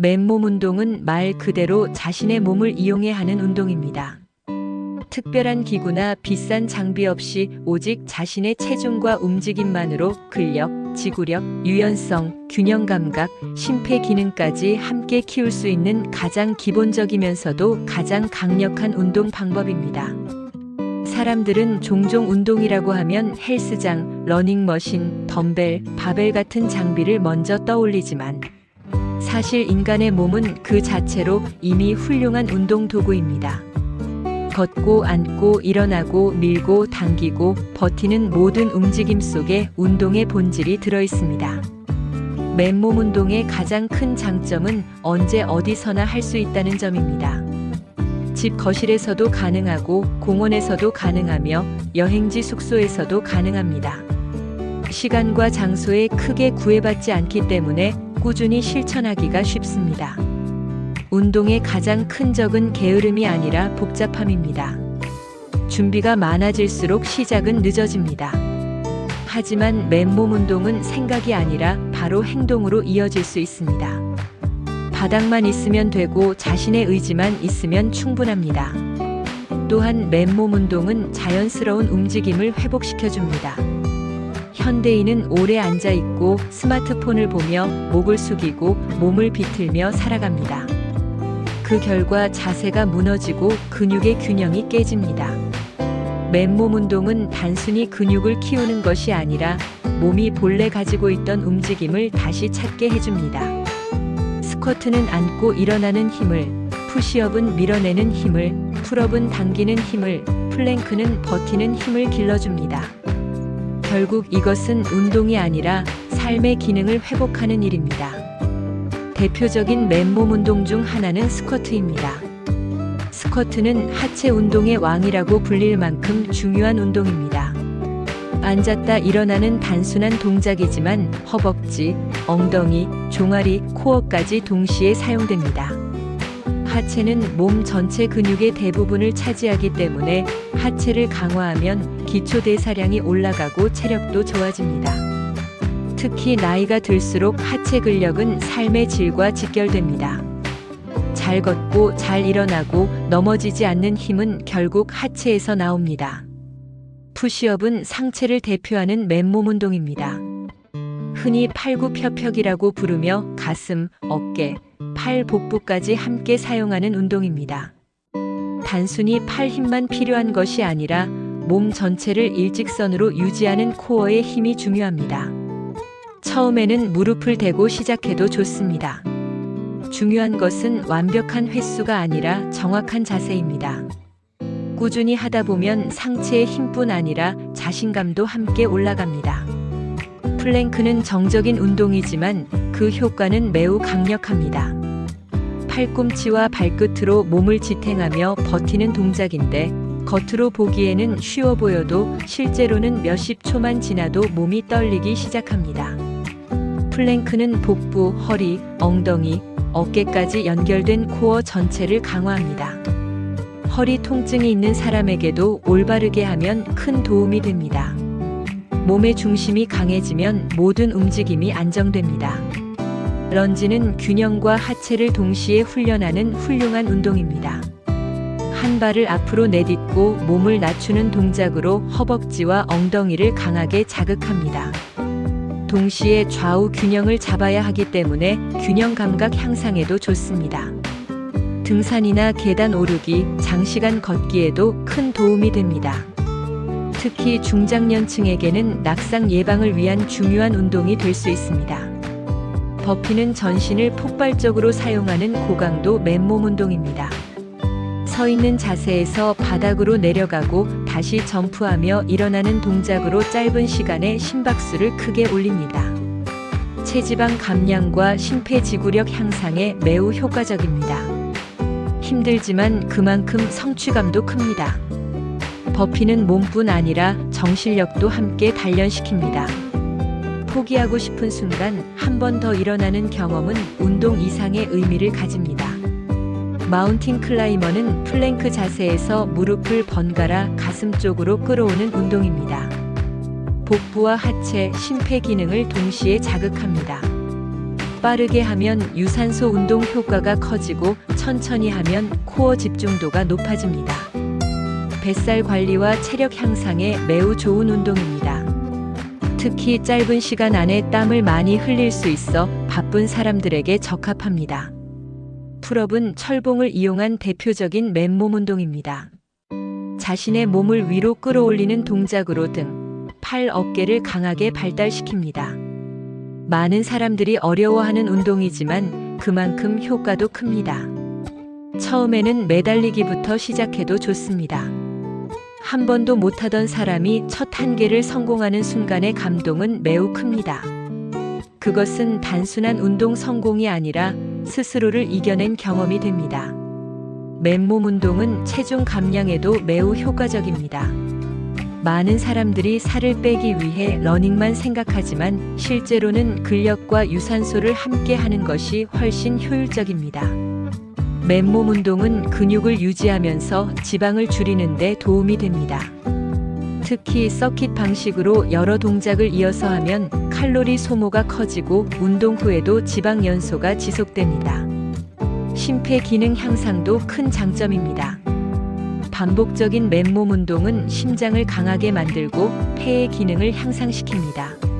맨몸 운동은 말 그대로 자신의 몸을 이용해 하는 운동입니다. 특별한 기구나 비싼 장비 없이 오직 자신의 체중과 움직임만으로 근력, 지구력, 유연성, 균형 감각, 심폐 기능까지 함께 키울 수 있는 가장 기본적이면서도 가장 강력한 운동 방법입니다. 사람들은 종종 운동이라고 하면 헬스장, 러닝머신, 덤벨, 바벨 같은 장비를 먼저 떠올리지만 사실 인간의 몸은 그 자체로 이미 훌륭한 운동 도구입니다. 걷고 앉고 일어나고 밀고 당기고 버티는 모든 움직임 속에 운동의 본질이 들어 있습니다. 맨몸 운동의 가장 큰 장점은 언제 어디서나 할 수 있다는 점입니다. 집 거실에서도 가능하고 공원에서도 가능하며 여행지 숙소에서도 가능합니다. 시간과 장소에 크게 구애받지 않기 때문에 꾸준히 실천하기가 쉽습니다. 운동의 가장 큰 적은 게으름이 아니라 복잡함입니다. 준비가 많아질수록 시작은 늦어집니다. 하지만 맨몸 운동은 생각이 아니라 바로 행동으로 이어질 수 있습니다. 바닥만 있으면 되고 자신의 의지만 있으면 충분합니다. 또한 맨몸 운동은 자연스러운 움직임을 회복시켜줍니다. 현대인은 오래 앉아있고 스마트폰을 보며 목을 숙이고 몸을 비틀며 살아갑니다. 그 결과 자세가 무너지고 근육의 균형이 깨집니다. 맨몸 운동은 단순히 근육을 키우는 것이 아니라 몸이 본래 가지고 있던 움직임을 다시 찾게 해줍니다. 스쿼트는 앉고 일어나는 힘을, 푸시업은 밀어내는 힘을, 풀업은 당기는 힘을, 플랭크는 버티는 힘을 길러줍니다. 결국 이것은 운동이 아니라 삶의 기능을 회복하는 일입니다. 대표적인 맨몸 운동 중 하나는 스쿼트입니다. 스쿼트는 하체 운동의 왕이라고 불릴 만큼 중요한 운동입니다. 앉았다 일어나는 단순한 동작이지만 허벅지, 엉덩이, 종아리, 코어까지 동시에 사용됩니다. 하체는 몸 전체 근육의 대부분을 차지하기 때문에 하체를 강화하면 기초 대사량이 올라가고 체력도 좋아집니다. 특히 나이가 들수록 하체 근력은 삶의 질과 직결됩니다. 잘 걷고 잘 일어나고 넘어지지 않는 힘은 결국 하체에서 나옵니다. 푸시업은 상체를 대표하는 맨몸 운동입니다. 흔히 팔굽혀펴기라고 부르며 가슴, 어깨, 팔, 복부까지 함께 사용하는 운동입니다. 단순히 팔 힘만 필요한 것이 아니라 몸 전체를 일직선으로 유지하는 코어의 힘이 중요합니다. 처음에는 무릎을 대고 시작해도 좋습니다. 중요한 것은 완벽한 횟수가 아니라 정확한 자세입니다. 꾸준히 하다 보면 상체의 힘뿐 아니라 자신감도 함께 올라갑니다. 플랭크는 정적인 운동이지만 그 효과는 매우 강력합니다. 팔꿈치와 발끝으로 몸을 지탱하며 버티는 동작인데 겉으로 보기에는 쉬워 보여도 실제로는 몇십 초만 지나도 몸이 떨리기 시작합니다. 플랭크는 복부, 허리, 엉덩이, 어깨까지 연결된 코어 전체를 강화합니다. 허리 통증이 있는 사람에게도 올바르게 하면 큰 도움이 됩니다. 몸의 중심이 강해지면 모든 움직임이 안정됩니다. 런지는 균형과 하체를 동시에 훈련하는 훌륭한 운동입니다. 한 발을 앞으로 내딛고 몸을 낮추는 동작으로 허벅지와 엉덩이를 강하게 자극합니다. 동시에 좌우 균형을 잡아야 하기 때문에 균형 감각 향상에도 좋습니다. 등산이나 계단 오르기, 장시간 걷기에도 큰 도움이 됩니다. 특히 중장년층에게는 낙상 예방을 위한 중요한 운동이 될 수 있습니다. 버피는 전신을 폭발적으로 사용하는 고강도 맨몸 운동입니다. 서 있는 자세에서 바닥으로 내려가고 다시 점프하며 일어나는 동작으로 짧은 시간에 심박수를 크게 올립니다. 체지방 감량과 심폐지구력 향상에 매우 효과적입니다. 힘들지만 그만큼 성취감도 큽니다. 버피는 몸뿐 아니라 정신력도 함께 단련시킵니다. 포기하고 싶은 순간 한 번 더 일어나는 경험은 운동 이상의 의미를 가집니다. 마운틴 클라이머는 플랭크 자세에서 무릎을 번갈아 가슴 쪽으로 끌어오는 운동입니다. 복부와 하체, 심폐 기능을 동시에 자극합니다. 빠르게 하면 유산소 운동 효과가 커지고 천천히 하면 코어 집중도가 높아집니다. 뱃살 관리와 체력 향상에 매우 좋은 운동입니다. 특히 짧은 시간 안에 땀을 많이 흘릴 수 있어 바쁜 사람들에게 적합합니다. 풀업은 철봉을 이용한 대표적인 맨몸 운동입니다. 자신의 몸을 위로 끌어올리는 동작으로 등, 팔, 어깨를 강하게 발달시킵니다. 많은 사람들이 어려워하는 운동이지만 그만큼 효과도 큽니다. 처음에는 매달리기부터 시작해도 좋습니다. 한 번도 못하던 사람이 첫 한계를 성공하는 순간의 감동은 매우 큽니다. 그것은 단순한 운동 성공이 아니라 스스로를 이겨낸 경험이 됩니다. 맨몸 운동은 체중 감량에도 매우 효과적입니다. 많은 사람들이 살을 빼기 위해 러닝만 생각하지만 실제로는 근력과 유산소를 함께 하는 것이 훨씬 효율적입니다. 맨몸 운동은 근육을 유지하면서 지방을 줄이는 데 도움이 됩니다. 특히 서킷 방식으로 여러 동작을 이어서 하면 칼로리 소모가 커지고 운동 후에도 지방 연소가 지속됩니다. 심폐 기능 향상도 큰 장점입니다. 반복적인 맨몸 운동은 심장을 강하게 만들고 폐의 기능을 향상시킵니다.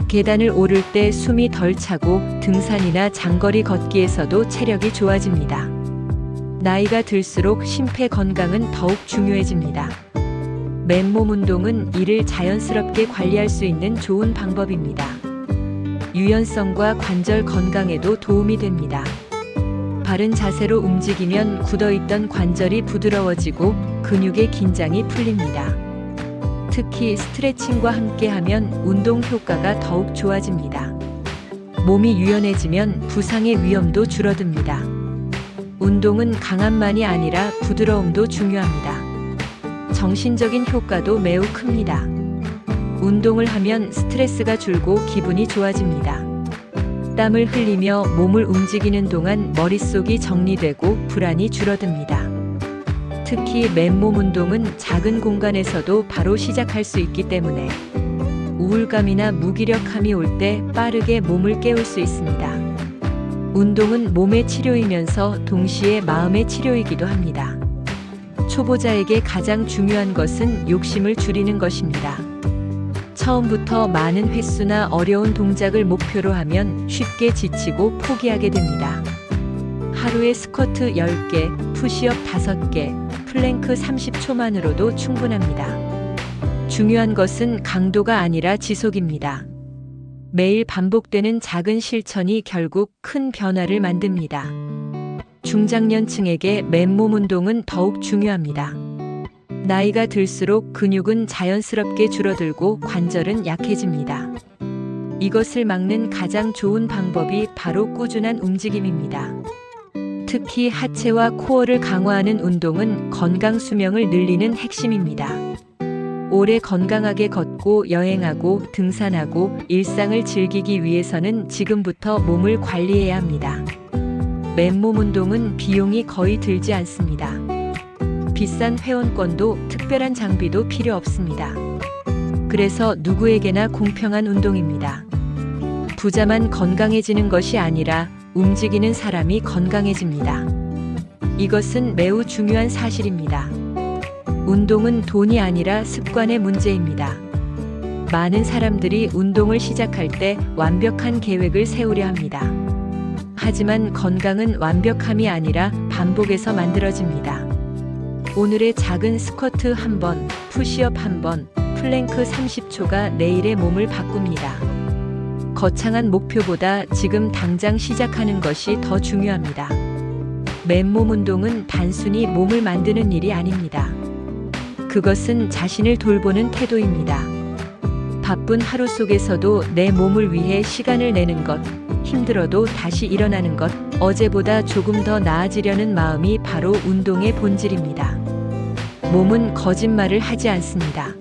계단을 오를 때 숨이 덜 차고 등산이나 장거리 걷기에서도 체력이 좋아집니다. 나이가 들수록 심폐 건강은 더욱 중요해집니다. 맨몸 운동은 이를 자연스럽게 관리할 수 있는 좋은 방법입니다. 유연성과 관절 건강에도 도움이 됩니다. 바른 자세로 움직이면 굳어있던 관절이 부드러워지고 근육의 긴장이 풀립니다. 특히 스트레칭과 함께하면 운동 효과가 더욱 좋아집니다. 몸이 유연해지면 부상의 위험도 줄어듭니다. 운동은 강함만이 아니라 부드러움도 중요합니다. 정신적인 효과도 매우 큽니다. 운동을 하면 스트레스가 줄고 기분이 좋아집니다. 땀을 흘리며 몸을 움직이는 동안 머릿속이 정리되고 불안이 줄어듭니다. 특히 맨몸 운동은 작은 공간에서도 바로 시작할 수 있기 때문에 우울감이나 무기력함이 올 때 빠르게 몸을 깨울 수 있습니다. 운동은 몸의 치료이면서 동시에 마음의 치료이기도 합니다. 초보자에게 가장 중요한 것은 욕심을 줄이는 것입니다. 처음부터 많은 횟수나 어려운 동작을 목표로 하면 쉽게 지치고 포기하게 됩니다. 하루에 스쿼트 10개, 푸시업 5개, 플랭크 30초만으로도 충분합니다. 중요한 것은 강도가 아니라 지속입니다. 매일 반복되는 작은 실천이 결국 큰 변화를 만듭니다. 중장년층에게 맨몸 운동은 더욱 중요합니다. 나이가 들수록 근육은 자연스럽게 줄어들고 관절은 약해집니다. 이것을 막는 가장 좋은 방법이 바로 꾸준한 움직임입니다. 특히 하체와 코어를 강화하는 운동은 건강 수명을 늘리는 핵심입니다. 오래 건강하게 걷고 여행하고 등산하고 일상을 즐기기 위해서는 지금부터 몸을 관리해야 합니다. 맨몸 운동은 비용이 거의 들지 않습니다. 비싼 회원권도 특별한 장비도 필요 없습니다. 그래서 누구에게나 공평한 운동입니다. 부자만 건강해지는 것이 아니라 움직이는 사람이 건강해집니다. 이것은 매우 중요한 사실입니다. 운동은 돈이 아니라 습관의 문제입니다. 많은 사람들이 운동을 시작할 때 완벽한 계획을 세우려 합니다. 하지만 건강은 완벽함이 아니라 반복에서 만들어집니다. 오늘의 작은 스쿼트 1번, 푸시업 1번, 플랭크 30초가 내일의 몸을 바꿉니다. 거창한 목표보다 지금 당장 시작하는 것이 더 중요합니다. 맨몸 운동은 단순히 몸을 만드는 일이 아닙니다. 그것은 자신을 돌보는 태도입니다. 바쁜 하루 속에서도 내 몸을 위해 시간을 내는 것, 힘들어도 다시 일어나는 것, 어제보다 조금 더 나아지려는 마음이 바로 운동의 본질입니다. 몸은 거짓말을 하지 않습니다.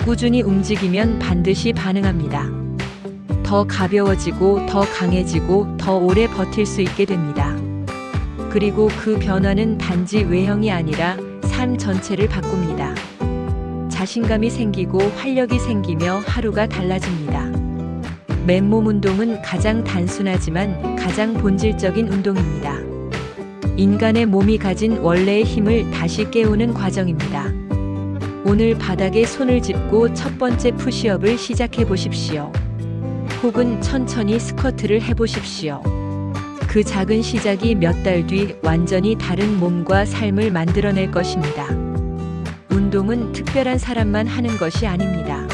꾸준히 움직이면 반드시 반응합니다. 더 가벼워지고 더 강해지고 더 오래 버틸 수 있게 됩니다. 그리고 그 변화는 단지 외형이 아니라 삶 전체를 바꿉니다. 자신감이 생기고 활력이 생기며 하루가 달라집니다. 맨몸 운동은 가장 단순하지만 가장 본질적인 운동입니다. 인간의 몸이 가진 원래의 힘을 다시 깨우는 과정입니다. 오늘 바닥에 손을 짚고 첫 번째 푸시업을 시작해 보십시오. 혹은 천천히 스쿼트를 해 보십시오. 그 작은 시작이 몇 달 뒤 완전히 다른 몸과 삶을 만들어낼 것입니다. 운동은 특별한 사람만 하는 것이 아닙니다.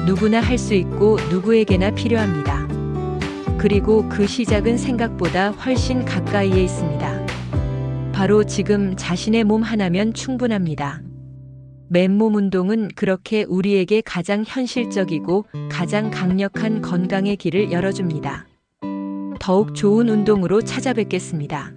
누구나 할 수 있고 누구에게나 필요합니다. 그리고 그 시작은 생각보다 훨씬 가까이에 있습니다. 바로 지금 자신의 몸 하나면 충분합니다. 맨몸 운동은 그렇게 우리에게 가장 현실적이고 가장 강력한 건강의 길을 열어줍니다. 더욱 좋은 운동으로 찾아뵙겠습니다.